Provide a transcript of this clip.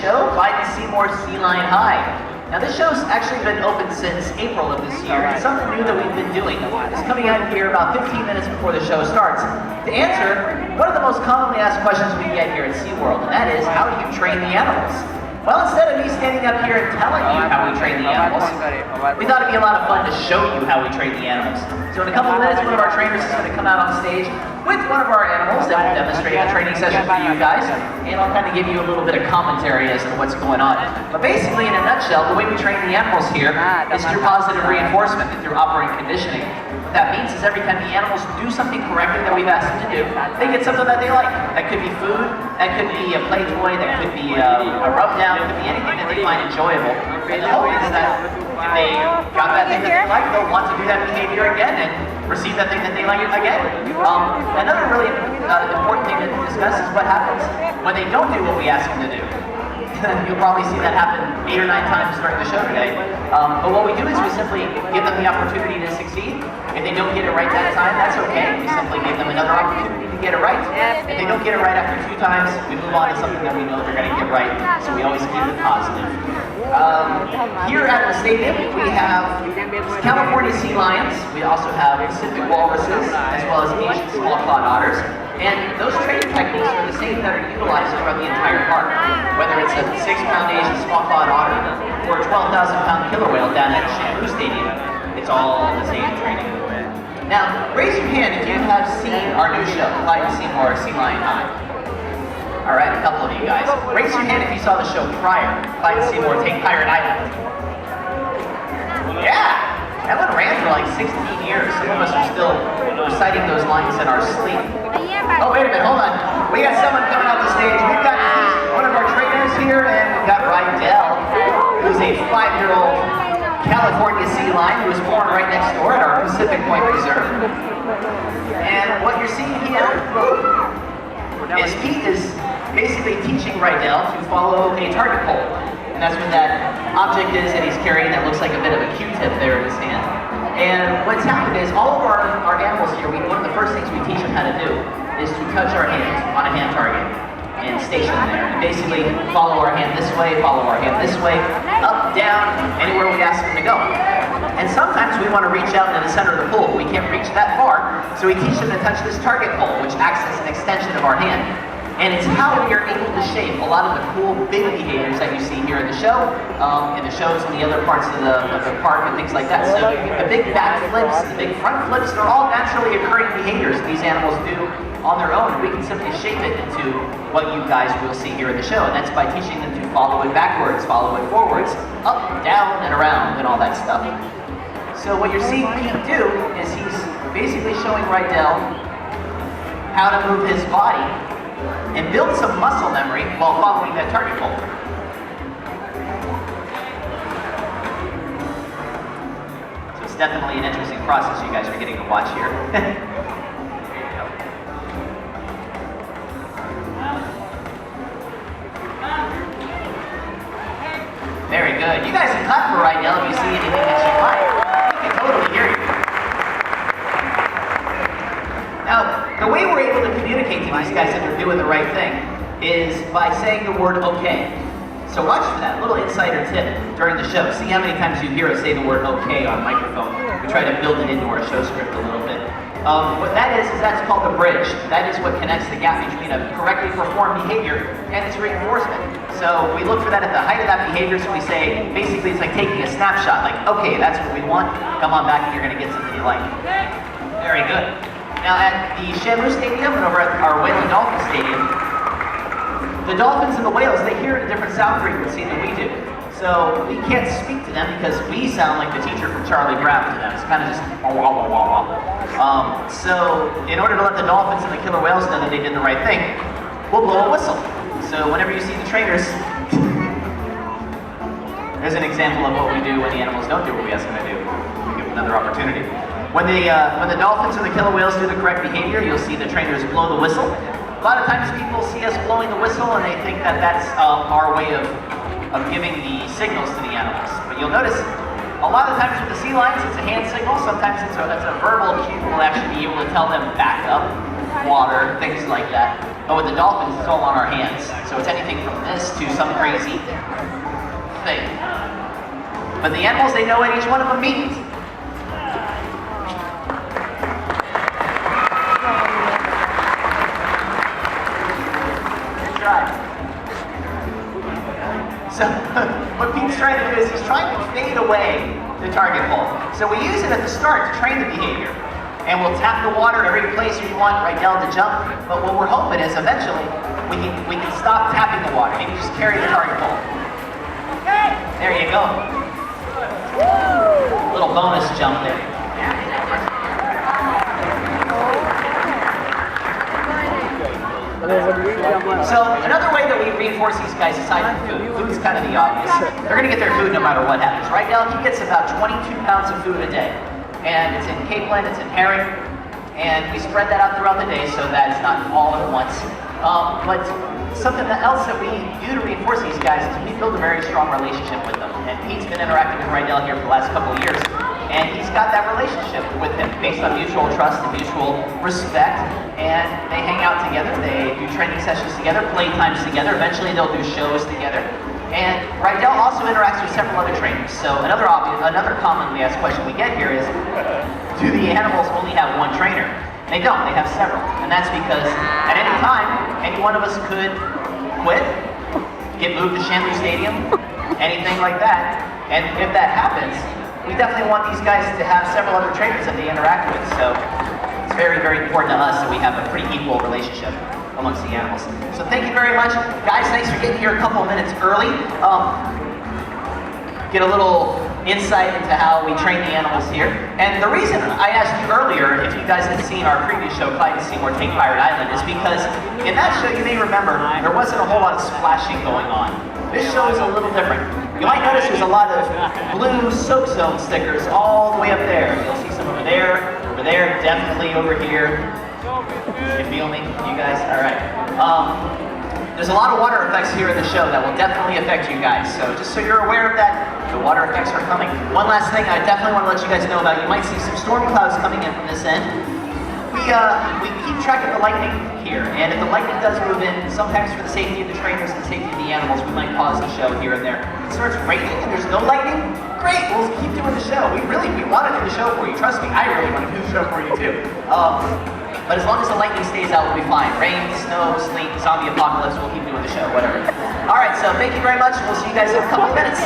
show, Clyde and Seymour Sea Lion High. Now this show's actually been open since April of this year, and something new that we've been doing is coming out here about 15 minutes before the show starts to answer one of the most commonly asked questions we get here at SeaWorld, and that is, how do you train the animals? Well, instead of me standing up here and telling you how we train the animals, we thought it'd be a lot of fun to show you how we train the animals. So in a couple of minutes, one of our trainers is going to come out on stage with one of our animals that will demonstrate a training session for you guys, and I'll kind of give you a little bit of commentary as to what's going on. But basically, in a nutshell, the way we train the animals here is through positive reinforcement and through operant conditioning. What that means is every time the animals do something correctly that we've asked them to do, they get something that they like. That could be food, that could be a play toy, that could be a rub down, it could be anything that they find enjoyable. And the hope is that if they got that thing that they like, they'll want to do that behavior again and receive that thing that they like again. Another really important thing to discuss is what happens when they don't do what we ask them to do. You'll probably see that happen 8 or 9 times during the show today. But what we do is we simply give them the opportunity to succeed. If they don't get it right that time, that's okay. We simply give them another opportunity to get it right. If they don't get it right after 2 times, we move on to something that we know they're going to get right. So we always keep it positive. Here at the stadium, we have California sea lions. We also have Pacific walruses, as well as Asian small-clawed otters. And those training techniques are the same that are utilized throughout the entire park. Whether it's a 6-pound Asian small-clawed otter or a 12,000-pound killer whale down at Shamu Stadium, it's all the same training. Now, raise your hand if you have seen our new show, Clyde and Seymour Sea Lion High. All right, a couple of you guys. Raise your hand if you saw the show prior, Clyde and Seymour Take Pirate Island. Yeah! That one ran for like 16 years. Some of us are still reciting those lines in our sleep. Oh, wait a minute, hold on. We got someone coming off the stage. We've got one of our trainers here, and we've got Rydell, who's a 5-year-old California sea lion who was born right next door at our Pacific Point Reserve. And what you're seeing here is Pete is basically teaching Rydell to follow a target pole. And that's what that object is that he's carrying that looks like a bit of a Q-tip there in his hand. And what's happened is all of our animals here, one of the first things we teach them how to do is to touch our hand on a hand target and station there. And basically follow our hand this way, follow our hand this way, up, down, anywhere we ask them to go. And sometimes we want to reach out into the center of the pool, but we can't reach that far, so we teach them to touch this target pole, which acts as an extension of our hand. And it's how we are able to shape a lot of the cool big behaviors that you see here in the show, in the shows and the other parts of the park and things like that. So the big back flips, the big front flips, they're all naturally occurring behaviors these animals do on their own. We can simply shape it into what you guys will see here in the show. And that's by teaching them to follow it backwards, follow it forwards, up, down, and around, and all that stuff. So what you're seeing Pete do is he's basically showing Rydell how to move his body and build some muscle memory while following that target pole. So it's definitely an interesting process you guys are getting to watch here. Very good. You guys can clap for Rydell if you see anything that you like. We can totally hear you. Now, the way we're able to communicate to these guys that they're doing the right thing is by saying the word okay. So watch for that little insider tip during the show. See how many times you hear us say the word okay on microphone. We try to build it into our show script a little bit. What that is that's called the bridge. That is what connects the gap between a correctly performed behavior and its reinforcement. So we look for that at the height of that behavior, so we say, basically it's like taking a snapshot, like, okay, that's what we want, come on back and you're gonna get something you like. Very good. Now at the Shamu Stadium and over at our Whale and Dolphin Stadium, the dolphins and the whales, they hear at a different sound frequency than we do. So we can't speak to them because we sound like the teacher from Charlie Brown to them. It's kind of just wah wah wah wah. So in order to let the dolphins and the killer whales know that they did the right thing, we'll blow a whistle. So whenever you see the trainers, there's an example of what we do when the animals don't do what we ask them to do. We give them another opportunity. When the dolphins or the killer whales do the correct behavior, you'll see the trainers blow the whistle. A lot of times people see us blowing the whistle and they think that that's our way of giving the signals to the animals. But you'll notice a lot of times with the sea lions, it's a hand signal. Sometimes it's a verbal cue. We'll actually be able to tell them back up, water, things like that. But with the dolphins, it's all on our hands. So it's anything from this to some crazy thing. But the animals, they know what each one of them means. Good try. So what Pete's trying to do is he's trying to fade away the target hole. So we use it at the start to train the behavior. And we'll tap the water every place we want Rydell to jump. But what we're hoping is eventually we can stop tapping the water. Maybe just carry the target hole. There you go. Little bonus jump there. So another way that we reinforce these guys aside from food, food's kind of the obvious. They're going to get their food no matter what happens. Right now he gets about 22 pounds of food a day. And it's in capelin, it's in herring, and we spread that out throughout the day so that it's not all at once. But something else that we do to reinforce these guys is we build a very strong relationship with them. And Pete's been interacting with Rydell here for the last couple of years, and he's got that relationship with him based on mutual trust and mutual respect. And they hang out together, they do training sessions together, play times together, eventually they'll do shows together. And Rydell also interacts with several other trainers. So another commonly asked question we get here is, do the animals only have one trainer? They don't, they have several. And that's because at any time, any one of us could quit, get moved to Chandler Stadium, anything like that. And if that happens, we definitely want these guys to have several other trainers that they interact with. So it's very, very important to us that we have a pretty equal relationship amongst the animals. So thank you very much. Guys, thanks for getting here a couple of minutes early. Get a little insight into how we train the animals here. And the reason I asked you earlier, if you guys had seen our previous show, Clyde and Seymour Take Pirate Island, is because in that show, you may remember, there wasn't a whole lot of splashing going on. This show is a little different. You might notice there's a lot of blue Soak Zone stickers all the way up there. You'll see some over there, definitely over here. You feel me, you guys? All right. There's a lot of water effects here in the show that will definitely affect you guys. So just so you're aware of that, the water effects are coming. One last thing I definitely want to let you guys know about, you might see some storm clouds coming in from this end. We keep track of the lightning here, and if the lightning does move in, sometimes for the safety of the trainers and the safety of the animals, we might pause the show here and there. If it starts raining and there's no lightning, great, we'll keep doing the show. We want to do the show for you. Trust me, I really want to do the show for you too. But as long as the lightning stays out, we'll be fine. Rain, snow, sleet, zombie apocalypse, we'll keep doing the show, whatever. All right, so thank you very much. We'll see you guys in a couple of minutes.